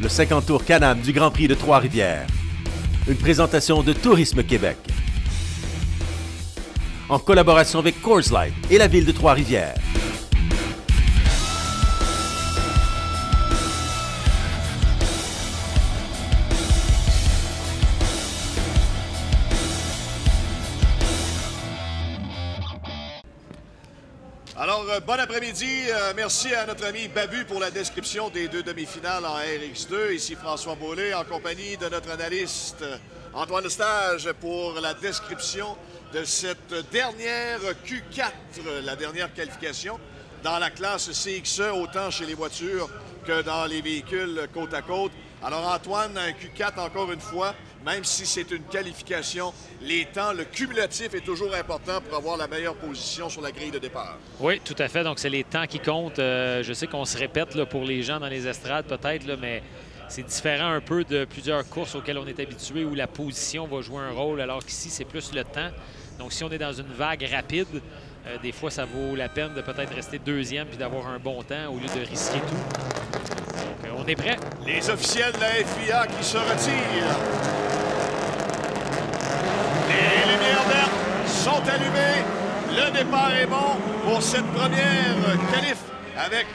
le 50 tours Can-Am du Grand Prix de Trois-Rivières. Une présentation de Tourisme Québec. En collaboration avec Coors Light et la ville de Trois-Rivières. Alors, bon après-midi. Merci à notre ami Babu pour la description des deux demi-finales en RX2. Ici François Beaulé en compagnie de notre analyste Antoine Lestage pour la description de cette dernière Q4, la dernière qualification dans la classe CXE, autant chez les voitures que dans les véhicules côte à côte. Alors Antoine, un Q4 encore une fois, même si c'est une qualification, les temps, le cumulatif est toujours important pour avoir la meilleure position sur la grille de départ. Oui, tout à fait. Donc, c'est les temps qui comptent. Je sais qu'on se répète là, pour les gens dans les estrades peut-être, mais c'est différent un peu de plusieurs courses auxquelles on est habitué où la position va jouer un rôle, alors qu'ici, c'est plus le temps. Donc, si on est dans une vague rapide, des fois, ça vaut la peine de peut-être rester deuxième puis d'avoir un bon temps au lieu de risquer tout. Donc, on est prêt. Les officiels de la FIA qui se retirent. Les lumières vertes sont allumées. Le départ est bon pour cette première qualif avec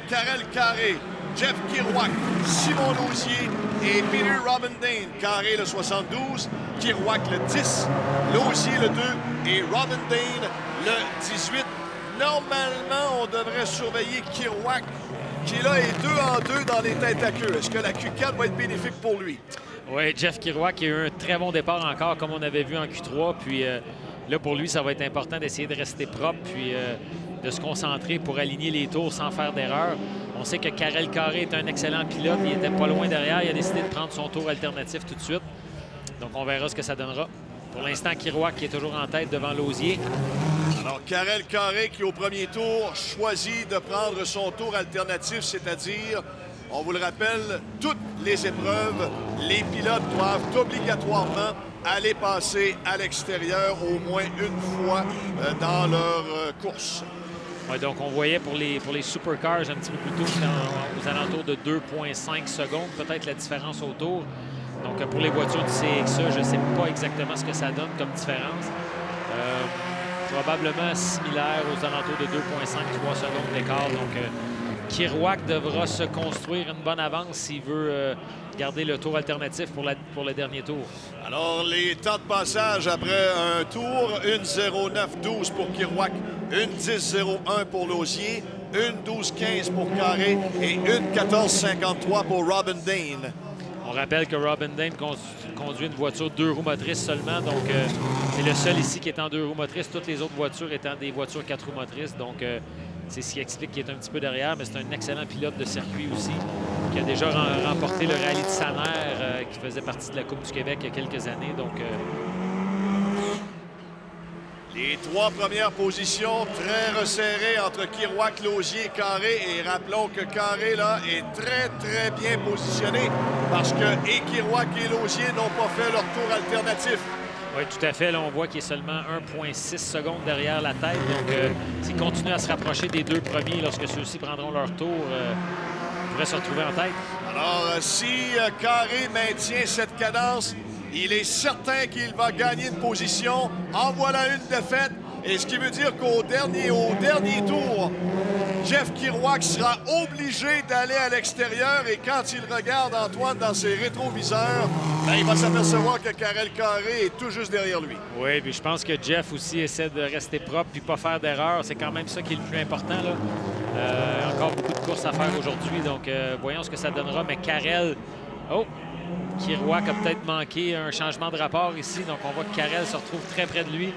Karel Carré, Jeff Kirouac, Simon Lausier et Peter Robindane. Carré le 72, Kirouac le 10, Lausier le 2 et Robindane le 18. Normalement, on devrait surveiller Kirouac qui là est 2 en 2 dans les têtes à queue. Est-ce que la Q4 va être bénéfique pour lui? Oui, Jeff Kirouac qui a eu un très bon départ encore, comme on avait vu en Q3. Puis là, pour lui, ça va être important d'essayer de rester propre puis de se concentrer pour aligner les tours sans faire d'erreur. On sait que Karel Carré est un excellent pilote. Il était pas loin derrière. Il a décidé de prendre son tour alternatif tout de suite. Donc, on verra ce que ça donnera. Pour l'instant, Kirouac qui est toujours en tête devant Lausier. Alors, Karel Carré qui, au premier tour, choisit de prendre son tour alternatif, c'est-à-dire, on vous le rappelle, toutes les épreuves, les pilotes doivent obligatoirement aller passer à l'extérieur au moins une fois dans leur course. Ouais, donc, on voyait pour les supercars un petit peu plus tôt, aux alentours de 2,5 secondes, peut-être la différence au tour. Donc, pour les voitures du CXE, je ne sais pas exactement ce que ça donne comme différence. Probablement similaire aux alentours de 2,5-3 secondes d'écart. Donc, Kirouac devra se construire une bonne avance s'il veut garder le tour alternatif pour le dernier tour. Alors, les temps de passage après un tour, 1:09.12 pour Kirouac, 1:10.01 pour Lausier, 1:12.15 pour Carré et 1:14.53 pour Robindane. On rappelle que Robindane conduit une voiture 2 roues motrices seulement. Donc, c'est le seul ici qui est en 2 roues motrices. Toutes les autres voitures étant des voitures 4 roues motrices. Donc, c'est ce qui explique qu'il est un petit peu derrière. Mais c'est un excellent pilote de circuit aussi, qui a déjà remporté le rallye de Saner, qui faisait partie de la Coupe du Québec il y a quelques années. Donc, les 3 premières positions très resserrées entre Kirouac, Lausier et Carré. Et rappelons que Carré, là, est très bien positionné parce que et Kirouac et Lausier n'ont pas fait leur tour alternatif. Oui, tout à fait. Là, on voit qu'il est seulement 1,6 secondes derrière la tête. Donc, s'il continue à se rapprocher des 2 premiers lorsque ceux-ci prendront leur tour, il pourrait se retrouver en tête. Alors, si Carré maintient cette cadence, il est certain qu'il va gagner une position. En voilà une défaite. Et ce qui veut dire qu'au dernier tour, Jeff Kirouac sera obligé d'aller à l'extérieur. Et quand il regarde Antoine dans ses rétroviseurs, il va s'apercevoir que Karel Carré est tout juste derrière lui. Oui, puis je pense que Jeff aussi essaie de rester propre puis pas faire d'erreur. C'est quand même ça qui est le plus important, là. Encore beaucoup de courses à faire aujourd'hui. Donc, voyons ce que ça donnera. Mais Karel... Oh! Kirouac a peut-être manqué un changement de rapport ici. Donc, on voit que Karel se retrouve très près de lui,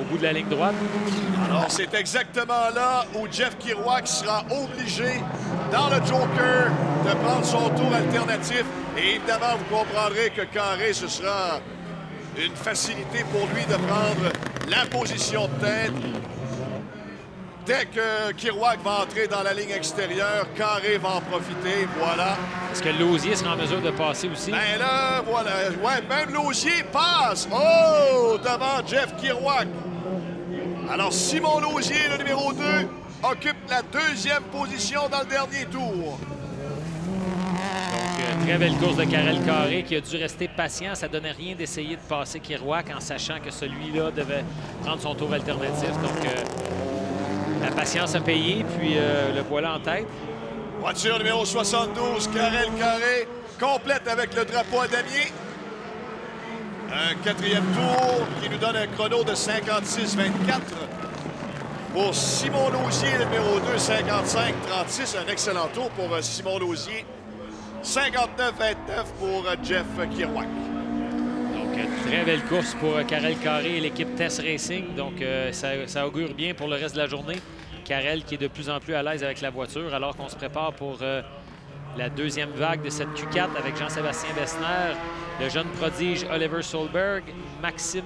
au bout de la ligne droite. Alors, c'est exactement là où Jeff Kirouac sera obligé, dans le Joker, de prendre son tour alternatif. Et évidemment, vous comprendrez que Carré, ce sera une facilité pour lui de prendre la position de tête. Dès que Kirouac va entrer dans la ligne extérieure, Carré va en profiter. Voilà. Est-ce que Lausier sera en mesure de passer aussi? Ben là, voilà. Ouais, même Lausier passe. Oh, devant Jeff Kirouac. Alors, Simon Lausier, le numéro 2, occupe la 2e position dans le dernier tour. Donc, très belle course de Karel Carré qui a dû rester patient. Ça ne donnait rien d'essayer de passer Kerouac en sachant que celui-là devait prendre son tour alternatif. Donc, la patience a payé, puis le voilà en tête. Voiture numéro 72, Karel Carré, complète avec le drapeau à damier. Un quatrième tour qui nous donne un chrono de 56-24. Pour Simon Lausier, le numéro 2, 55-36. Un excellent tour pour Simon Lausier. 59-29 pour Jeff Kerouac. Donc, très belle course pour Karel Carré et l'équipe Test Racing. Donc, ça augure bien pour le reste de la journée. Karel qui est de plus en plus à l'aise avec la voiture alors qu'on se prépare pour la deuxième vague de cette Q4 avec Jean-Sébastien Bessner, le jeune prodige Oliver Solberg, Maxime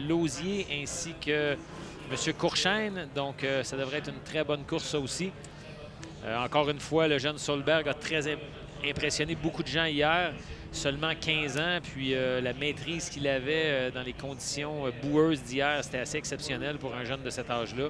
Lausier ainsi que M. Courchaine. Donc, ça devrait être une très bonne course, ça aussi. Encore une fois, le jeune Solberg a très impressionné beaucoup de gens hier. Seulement 15 ans, puis la maîtrise qu'il avait dans les conditions boueuses d'hier, c'était assez exceptionnel pour un jeune de cet âge-là.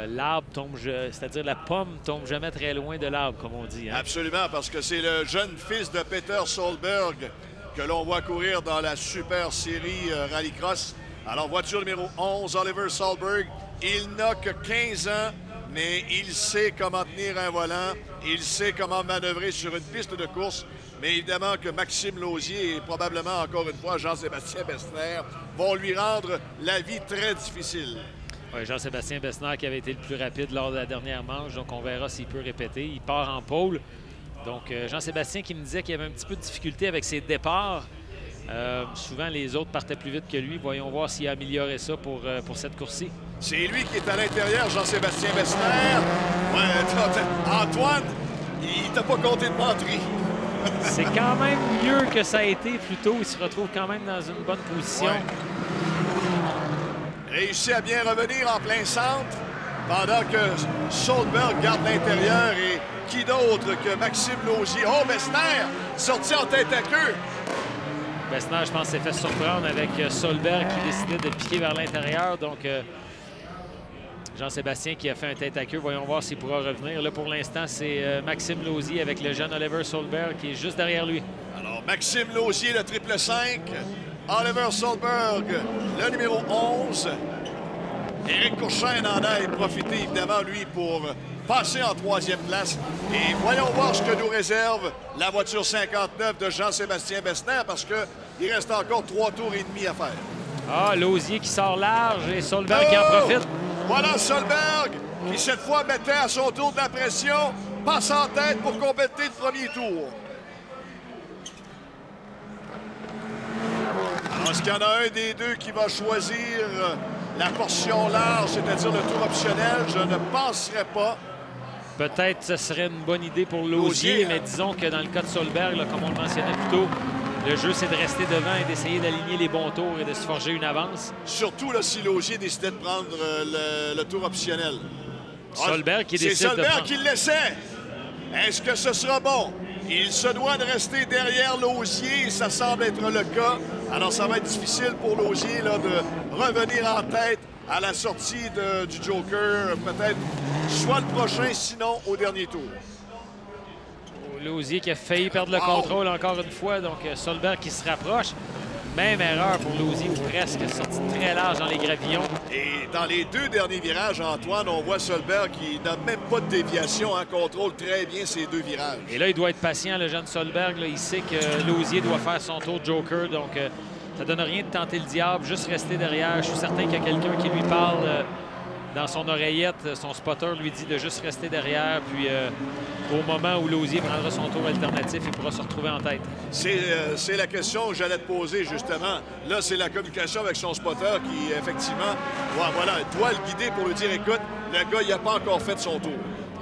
L'arbre tombe, c'est-à-dire la pomme tombe jamais très loin de l'arbre, comme on dit. Hein? Absolument, parce que c'est le jeune fils de Peter Solberg que l'on voit courir dans la super série Rallycross. Alors, voiture numéro 11, Oliver Solberg. Il n'a que 15 ans, mais il sait comment tenir un volant. Il sait comment manœuvrer sur une piste de course. Mais évidemment que Maxime Lausier et probablement encore une fois Jean-Sébastien Bessner vont lui rendre la vie très difficile. Ouais, Jean-Sébastien Bessner qui avait été le plus rapide lors de la dernière manche, donc on verra s'il peut répéter. Il part en pôle. Donc Jean-Sébastien qui me disait qu'il avait un petit peu de difficulté avec ses départs. Souvent, les autres partaient plus vite que lui. Voyons voir s'il a amélioré ça pour cette course-ci. C'est lui qui est à l'intérieur, Jean-Sébastien Bessner. Ouais, Antoine, il t'a pas compté de menterie. C'est quand même mieux que ça a été plus tôt. Il se retrouve quand même dans une bonne position. Ouais. Réussit à bien revenir en plein centre pendant que Solberg garde l'intérieur et qui d'autre que Maxime Lausier. Oh, Bessner, sorti en tête à queue. Bessner, je pense, s'est fait surprendre avec Solberg qui décidait de piquer vers l'intérieur. Donc, Jean-Sébastien qui a fait un tête à queue. Voyons voir s'il pourra revenir. Là, pour l'instant, c'est Maxime Lausier avec le jeune Oliver Solberg qui est juste derrière lui. Alors, Maxime Lausier, le triple 5. Oliver Solberg, le numéro 11. Éric Courchaine en a profité, évidemment, lui, pour passer en troisième place. Et voyons voir ce que nous réserve la voiture 59 de Jean-Sébastien Bessner, parce qu'il reste encore 3 tours et demi à faire. Ah, Lausier qui sort large et Solberg qui en profite. Voilà Solberg, qui cette fois mettait à son tour de la pression, passe en tête pour compléter le premier tour. Alors, est-ce qu'il y en a un des deux qui va choisir la portion large, c'est-à-dire le tour optionnel? Je ne penserais pas. Peut-être ce serait une bonne idée pour Lausier, mais disons que dans le cas de Solberg, là, comme on le mentionnait plus tôt, le jeu, c'est de rester devant et d'essayer d'aligner les bons tours et de se forger une avance. Surtout là, si Lausier décidait de prendre le tour optionnel. Solberg qui décide de prendre. C'est Solberg qui le laissait. Est-ce que ce sera bon? Il se doit de rester derrière Lausier et ça semble être le cas. Alors, ça va être difficile pour Lausier là, de revenir en tête à la sortie du Joker. Peut-être soit le prochain, sinon au dernier tour. Lausier qui a failli perdre le contrôle encore une fois. Donc, Solberg qui se rapproche. Même erreur pour Lausier, ou presque, sorti très large dans les gravillons. Et dans les deux derniers virages, Antoine, on voit Solberg qui n'a même pas de déviation, hein, contrôle très bien ces deux virages. Et là, il doit être patient, le jeune Solberg. Là, il sait que Lausier doit faire son tour de Joker, donc ça donne rien de tenter le diable, juste rester derrière. Je suis certain qu'il y a quelqu'un qui lui parle dans son oreillette. Son spotter lui dit de juste rester derrière, puis au moment où Lausier prendra son tour alternatif, il pourra se retrouver en tête. C'est la question que j'allais te poser, justement. Là, c'est la communication avec son spotter qui, effectivement, doit le guider pour lui dire, écoute, le gars, il n'a pas encore fait son tour.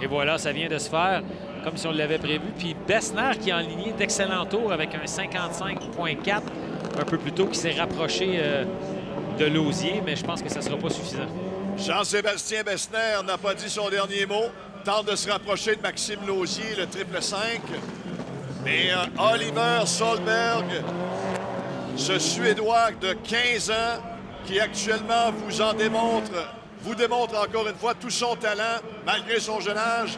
Et voilà, ça vient de se faire comme si on l'avait prévu. Puis Bessner qui a enligné d'excellents tours avec un 55.4 un peu plus tôt, qui s'est rapproché de Lausier, mais je pense que ça ne sera pas suffisant. Jean-Sébastien Bessner n'a pas dit son dernier mot. Tente de se rapprocher de Maxime Lausier, le triple 5. Mais Oliver Solberg, ce Suédois de 15 ans, qui actuellement vous démontre encore une fois tout son talent, malgré son jeune âge.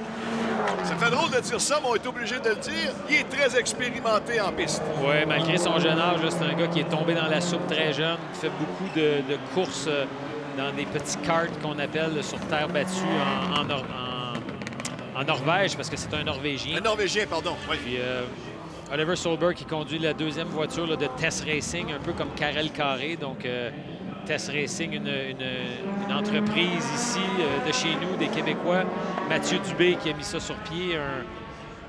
Ça fait drôle de dire ça, mais on est obligé de le dire. Il est très expérimenté en piste. Oui, malgré son jeune âge, c'est un gars qui est tombé dans la soupe très jeune. Il fait beaucoup de courses dans des petits karts qu'on appelle sur terre battue en Norvège, parce que c'est un Norvégien. Un Norvégien, pardon. Oui. Puis Oliver Solberg qui conduit la deuxième voiture là, de Tess Racing, un peu comme Karel Carré. Donc, Tess Racing, une entreprise ici de chez nous, des Québécois. Mathieu Dubé qui a mis ça sur pied,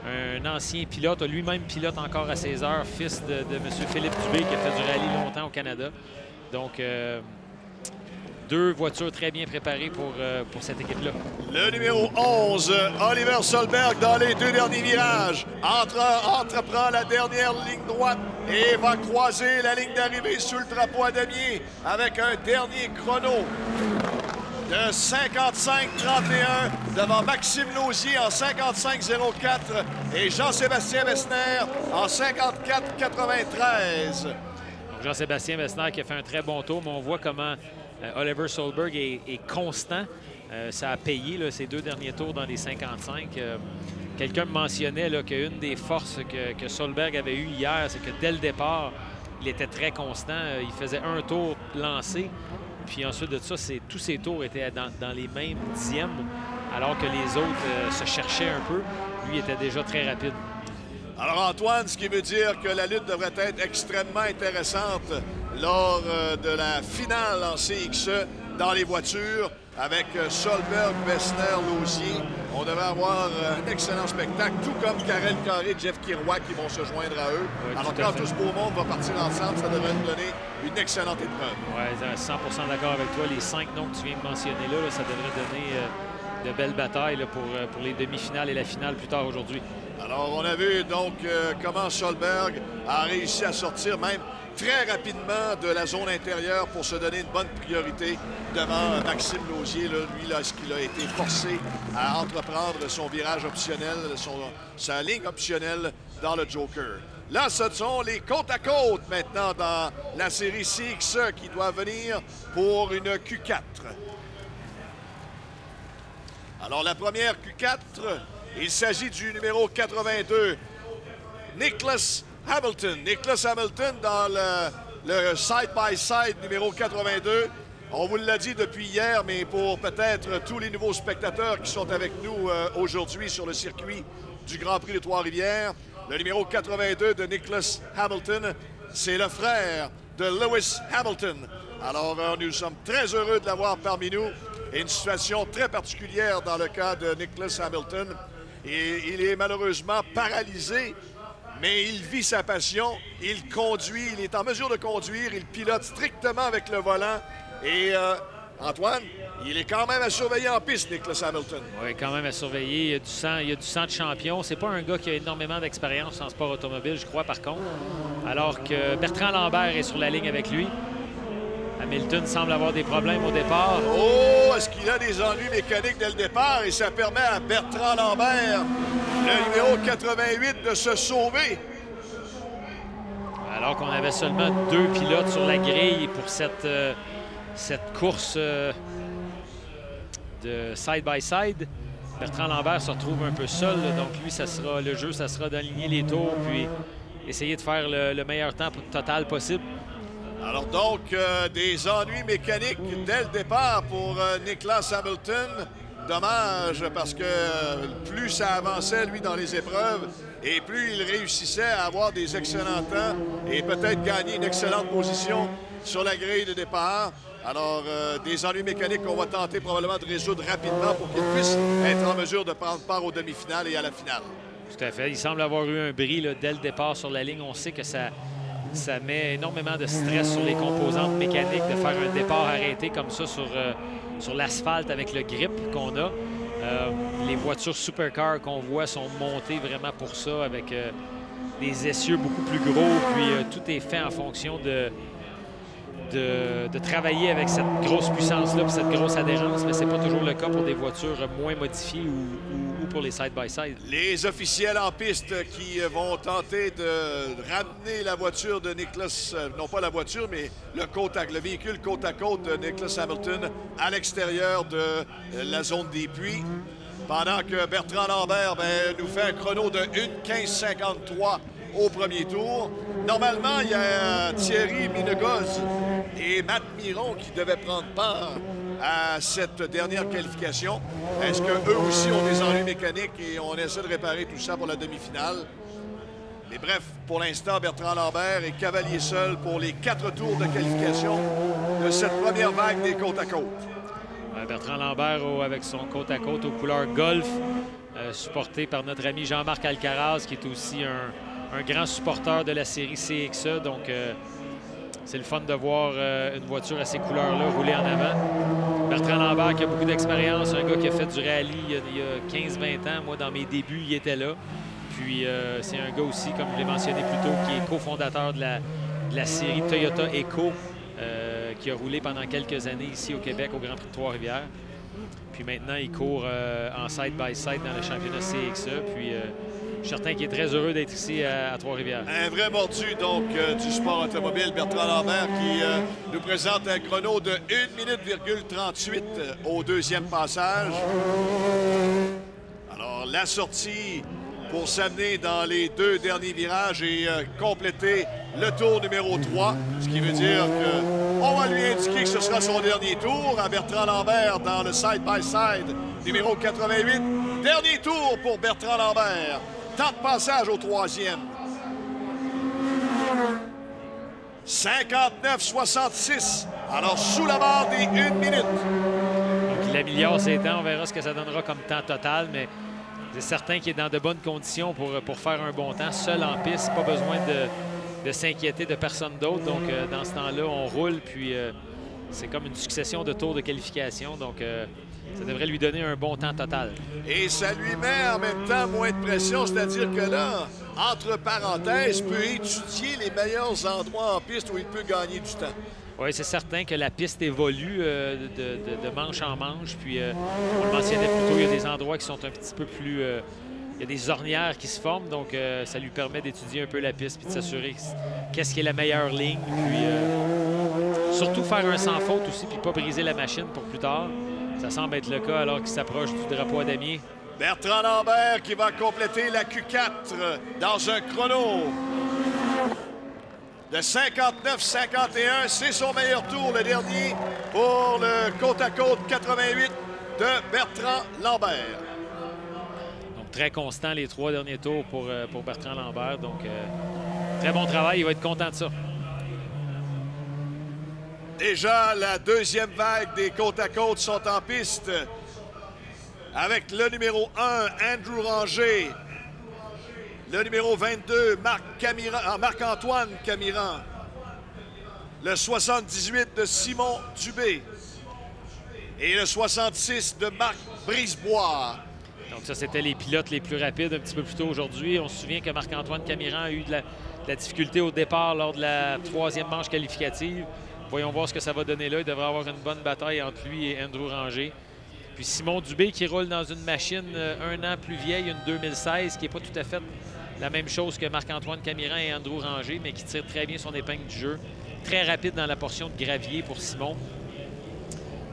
un ancien pilote, lui-même pilote encore à ses heures, fils de M. Philippe Dubé qui a fait du rallye longtemps au Canada. Donc, deux voitures très bien préparées pour cette équipe-là. Le numéro 11, Oliver Solberg, dans les deux derniers virages, entreprend la dernière ligne droite et va croiser la ligne d'arrivée sous le drapeau à damier avec un dernier chrono de 55-31 devant Maxime Lausier en 55-04 et Jean-Sébastien Messner en 54-93. Jean-Sébastien Messner qui a fait un très bon tour, mais on voit comment Oliver Solberg est constant. Ça a payé là, ces deux derniers tours dans les 55. Quelqu'un me mentionnait qu'une des forces que Solberg avait eues hier, c'est que dès le départ, il était très constant. Il faisait un tour lancé. Puis ensuite de ça, tous ses tours étaient dans les mêmes dixièmes, alors que les autres se cherchaient un peu. Lui était déjà très rapide. Alors Antoine, ce qui veut dire que la lutte devrait être extrêmement intéressante lors de la finale en CXE dans les voitures avec Solberg, Messner, Lausier. On devrait avoir un excellent spectacle, tout comme Karel Carré et Jeff Kiroy qui vont se joindre à eux. Oui, alors quand tout ce beau monde va partir ensemble, ça devrait nous donner une excellente épreuve. Oui, 100 d'accord avec toi. Les 5 noms que tu viens de mentionner là, ça devrait donner de belles batailles là, pour les demi-finales et la finale plus tard aujourd'hui. Alors, on a vu donc comment Solberg a réussi à sortir même très rapidement de la zone intérieure pour se donner une bonne priorité devant Maxime Lausier. Là, lui, lorsqu'il a été forcé à entreprendre son virage optionnel, sa ligne optionnelle dans le Joker. Là, ce sont les côte à côte maintenant dans la série CXE qui doit venir pour une Q4. Alors, la première Q4... il s'agit du numéro 82, Nicholas Hamilton. Nicholas Hamilton dans le side-by-side numéro 82. On vous l'a dit depuis hier, mais pour peut-être tous les nouveaux spectateurs qui sont avec nous aujourd'hui sur le circuit du Grand Prix de Trois-Rivières, le numéro 82 de Nicholas Hamilton, c'est le frère de Lewis Hamilton. Alors, nous sommes très heureux de l'avoir parmi nous. Et une situation très particulière dans le cas de Nicholas Hamilton. Et il est malheureusement paralysé, mais il vit sa passion, il conduit, il est en mesure de conduire, il pilote strictement avec le volant. Et Antoine, il est quand même à surveiller en piste, Nicholas Hamilton. Oui, quand même à surveiller. Il y a du sang de champion. C'est pas un gars qui a énormément d'expérience en sport automobile, je crois, par contre. Alors que Bertrand Lambert est sur la ligne avec lui. Hamilton semble avoir des problèmes au départ. Oh, est-ce qu'il a des ennuis mécaniques dès le départ? Et ça permet à Bertrand Lambert, le numéro 88, de se sauver. Alors qu'on avait seulement 2 pilotes sur la grille pour cette course de side-by-side. Bertrand Lambert se retrouve un peu seul. Donc lui, le jeu, ça sera d'aligner les tours puis essayer de faire le meilleur temps total possible. Alors donc, des ennuis mécaniques dès le départ pour Nicholas Hamilton. Dommage, parce que plus ça avançait, lui, dans les épreuves, et plus il réussissait à avoir des excellents temps et peut-être gagner une excellente position sur la grille de départ. Alors, des ennuis mécaniques qu'on va tenter probablement de résoudre rapidement pour qu'il puisse être en mesure de prendre part aux demi-finales et à la finale. Tout à fait. Il semble avoir eu un bris là, dès le départ sur la ligne. On sait que ça met énormément de stress sur les composantes mécaniques de faire un départ arrêté comme ça sur l'asphalte avec le grip qu'on a. Les voitures supercar qu'on voit sont montées vraiment pour ça avec des essieux beaucoup plus gros. Puis tout est fait en fonction de travailler avec cette grosse puissance-là et cette grosse adhérence, mais c'est pas toujours le cas pour des voitures moins modifiées ou pour les side-by-side. Les officiels en piste qui vont tenter de ramener la voiture de Nicholas, non pas la voiture, mais le véhicule côte à côte de Nicholas Hamilton à l'extérieur de la zone des puits. Pendant que Bertrand Lambert nous fait un chrono de 1:15:53 au premier tour. Normalement, il y a Thierry Minegoz et Matt Miron qui devaient prendre part à cette dernière qualification. Est-ce qu'eux aussi ont des ennuis mécaniques et on essaie de réparer tout ça pour la demi-finale? Mais bref, pour l'instant, Bertrand Lambert est cavalier seul pour les 4 tours de qualification de cette première vague des côte à côte. Bertrand Lambert avec son côte à côte aux couleurs golf, supporté par notre ami Jean-Marc Alcaraz, qui est aussi un grand supporter de la série CXE. Donc, c'est le fun de voir une voiture à ces couleurs-là rouler en avant. Bertrand Lambert qui a beaucoup d'expérience, un gars qui a fait du rallye il y a 15-20 ans. Moi, dans mes débuts, il était là. Puis, c'est un gars aussi, comme je l'ai mentionné plus tôt, qui est cofondateur de la série Toyota Eco, qui a roulé pendant quelques années ici au Québec, au Grand Prix de Trois-Rivières. Puis maintenant, il court en side-by-side dans le championnat CXE. Puis, je suis certain qu'il est très heureux d'être ici à Trois-Rivières. Un vrai mordu, donc, du sport automobile, Bertrand Lambert, qui nous présente un chrono de 1:38 au deuxième passage. Alors, la sortie pour s'amener dans les 2 derniers virages et compléter le tour numéro 3, ce qui veut dire qu'on va lui indiquer que ce sera son dernier tour à Bertrand Lambert dans le side-by-side numéro 88. Dernier tour pour Bertrand Lambert. Temps de passage au 3e. 59,66. Alors, sous la barre des 1 minute. Donc, il améliore ses temps. On verra ce que ça donnera comme temps total, mais c'est certain qu'il est dans de bonnes conditions pour faire un bon temps. Seul en piste, pas besoin de s'inquiéter de personne d'autre. Donc, dans ce temps-là, on roule, puis c'est comme une succession de tours de qualification. Donc, ça devrait lui donner un bon temps total. Et ça lui met en même temps moins de pression, c'est-à-dire que là, entre parenthèses, peut étudier les meilleurs endroits en piste où il peut gagner du temps. Oui, c'est certain que la piste évolue de manche en manche. Puis, on le mentionnait plus tôt, il y a des endroits qui sont un petit peu plus... il y a des ornières qui se forment, donc ça lui permet d'étudier un peu la piste puis de s'assurer qu'est-ce qui est la meilleure ligne. Puis, surtout faire un sans faute aussi, puis pas briser la machine pour plus tard. Ça semble être le cas alors qu'il s'approche du drapeau à damier. Bertrand Lambert qui va compléter la Q4 dans un chrono de 59,51. C'est son meilleur tour, le dernier, pour le côte-à-côte 88 de Bertrand Lambert. Donc, très constant les 3 derniers tours pour Bertrand Lambert. Donc, très bon travail. Il va être content de ça. Déjà, la deuxième vague des côte-à-côte sont en piste avec le numéro 1, Andrew Ranger. Le numéro 22, Marc-Antoine Camiran. Le 78 de Simon Dubé. Et le 66 de Marc Brisebois. Donc ça, c'était les pilotes les plus rapides un petit peu plus tôt aujourd'hui. On se souvient que Marc-Antoine Camiran a eu de la difficulté au départ lors de la 3e manche qualificative. Voyons voir ce que ça va donner là. Il devrait avoir une bonne bataille entre lui et Andrew Ranger. Puis Simon Dubé qui roule dans une machine 1 an plus vieille, une 2016, qui n'est pas tout à fait la même chose que Marc-Antoine Camiran et Andrew Ranger, mais qui tire très bien son épingle du jeu. Très rapide dans la portion de gravier pour Simon.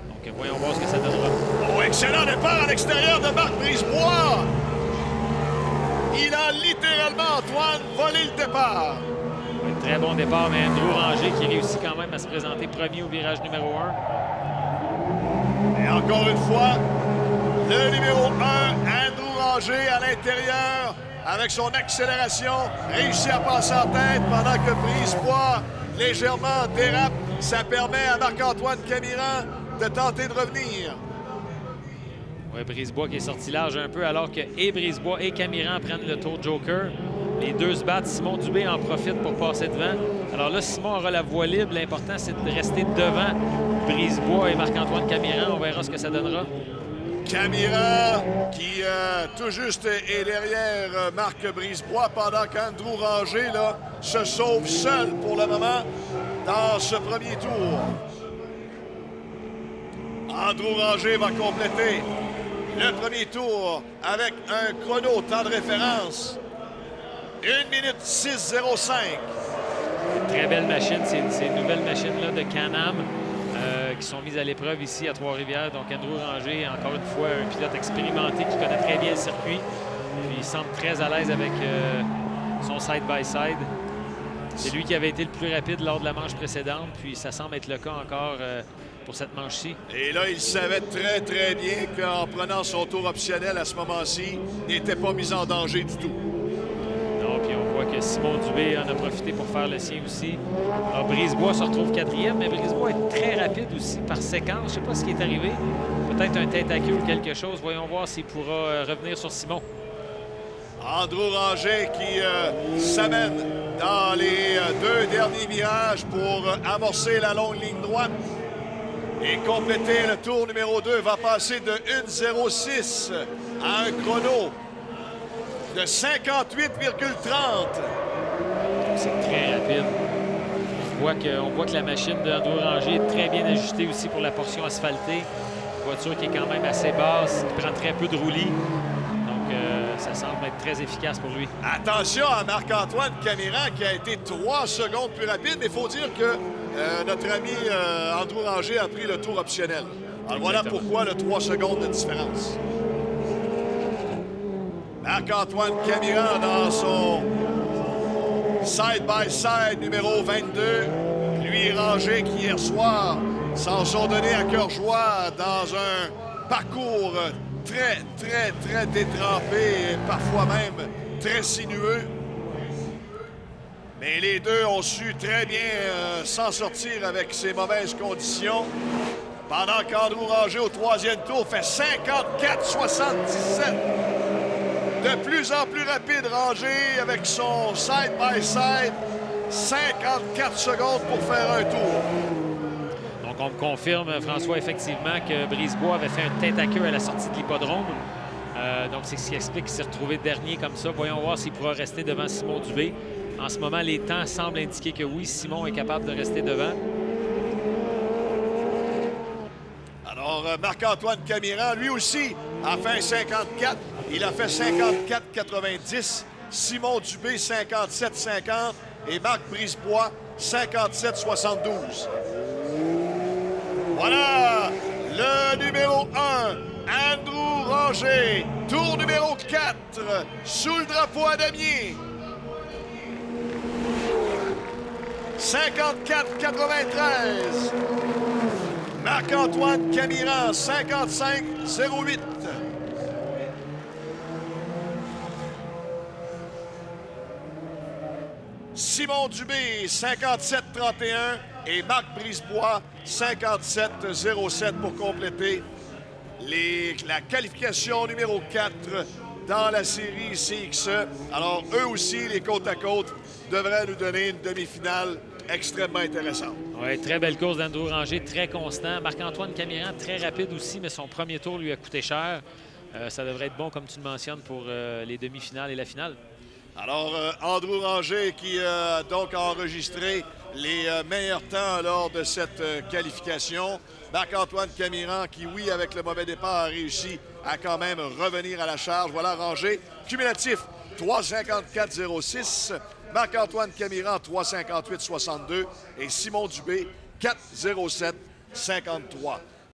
Donc voyons voir ce que ça donnera. Oh, excellent départ à l'extérieur de Marc Brisebois. Il a littéralement, Antoine, volé le départ. Un très bon départ, mais Andrew Ranger qui réussit quand même à se présenter premier au virage numéro 1. Et encore une fois, le numéro 1, Andrew Ranger à l'intérieur, avec son accélération, réussit à passer en tête pendant que Brisebois légèrement dérape. Ça permet à Marc-Antoine Camiran de tenter de revenir. Oui, Brisebois qui est sorti large un peu, alors que et Brisebois et Camiran prennent le tour Joker. Les deux se battent. Simon Dubé en profite pour passer devant. Alors là, Simon aura la voie libre. L'important, c'est de rester devant Brisebois et Marc-Antoine Camiran. On verra ce que ça donnera. Camiran qui tout juste est derrière Marc Brisebois pendant qu'Andrew Ranger là, se sauve seul pour le moment dans ce premier tour. Andrew Ranger va compléter le premier tour avec un chrono temps de référence 1 minute 6:05. Une très belle machine, ces nouvelles machines-là de Can-Am qui sont mises à l'épreuve ici à Trois-Rivières. Donc Andrew Ranger, encore une fois, un pilote expérimenté qui connaît très bien le circuit. Puis il semble très à l'aise avec son side-by-side. C'est lui qui avait été le plus rapide lors de la manche précédente, puis ça semble être le cas encore pour cette manche-ci. Et là, il savait très, très bien qu'en prenant son tour optionnel à ce moment-ci, il n'était pas mis en danger du tout. Non, puis on voit que Simon Dubé en a profité pour faire le sien aussi. Alors, Brisebois se retrouve 4e, mais Brisebois est très rapide aussi par séquence. Je ne sais pas ce qui est arrivé. Peut-être un tête à queue ou quelque chose. Voyons voir s'il pourra revenir sur Simon. Andrew Ranger qui s'amène dans les 2 derniers virages pour amorcer la longue ligne droite et compléter le tour numéro 2. Va passer de 1,06 à un chrono de 58,30. C'est très rapide. On voit que la machine d'Andrew Ranger est très bien ajustée aussi pour la portion asphaltée. Une voiture qui est quand même assez basse, qui prend très peu de roulis. Ça semble être très efficace pour lui. Attention à Marc-Antoine Camiran qui a été 3 secondes plus rapide, mais il faut dire que notre ami Andrew Ranger a pris le tour optionnel. Alors voilà pourquoi le 3 secondes de différence. Marc-Antoine Camiran dans son side-by-side numéro 22. Lui, Ranger qui hier soir s'en sont donnés à cœur joie dans un parcours très, très, très détrempé et parfois même très sinueux. Mais les deux ont su très bien s'en sortir avec ces mauvaises conditions. Pendant qu'Andrew Ranger au 3e tour fait 54,77. De plus en plus rapide Ranger avec son side-by-side. 54 secondes pour faire un tour. Donc, on me confirme, François, effectivement, que Brisebois avait fait un tête à queue à la sortie de l'hippodrome. Donc, c'est ce qui explique qu'il s'est retrouvé dernier comme ça. Voyons voir s'il pourra rester devant Simon Dubé. En ce moment, les temps semblent indiquer que oui, Simon est capable de rester devant. Alors, Marc-Antoine Camiran, lui aussi, a fait 54. Il a fait 54,90. Simon Dubé, 57,50. Et Marc Brisebois, 57,72. Voilà le numéro 1, Andrew Ranger. Tour numéro 4, sous le drapeau à damier. 54,93. Marc-Antoine Camiran, 55,08. Simon Dubé, 57,31. Et Marc Brisebois, 57,07 pour compléter la qualification numéro 4 dans la série CXE. Alors, eux aussi, les côte à côte, devraient nous donner une demi-finale extrêmement intéressante. Oui, très belle course d'Andrew Ranger, très constant. Marc-Antoine Camiran, très rapide aussi, mais son premier tour lui a coûté cher. Ça devrait être bon, comme tu le mentionnes, pour les demi-finales et la finale. Alors, Andrew Ranger qui a donc enregistré les meilleurs temps lors de cette qualification. Marc-Antoine Camiran qui, oui, avec le mauvais départ, a réussi à quand même revenir à la charge. Voilà Ranger, cumulatif 3,54,06. Marc-Antoine Camiran, 3,58,62. Et Simon Dubé, 4,07,53.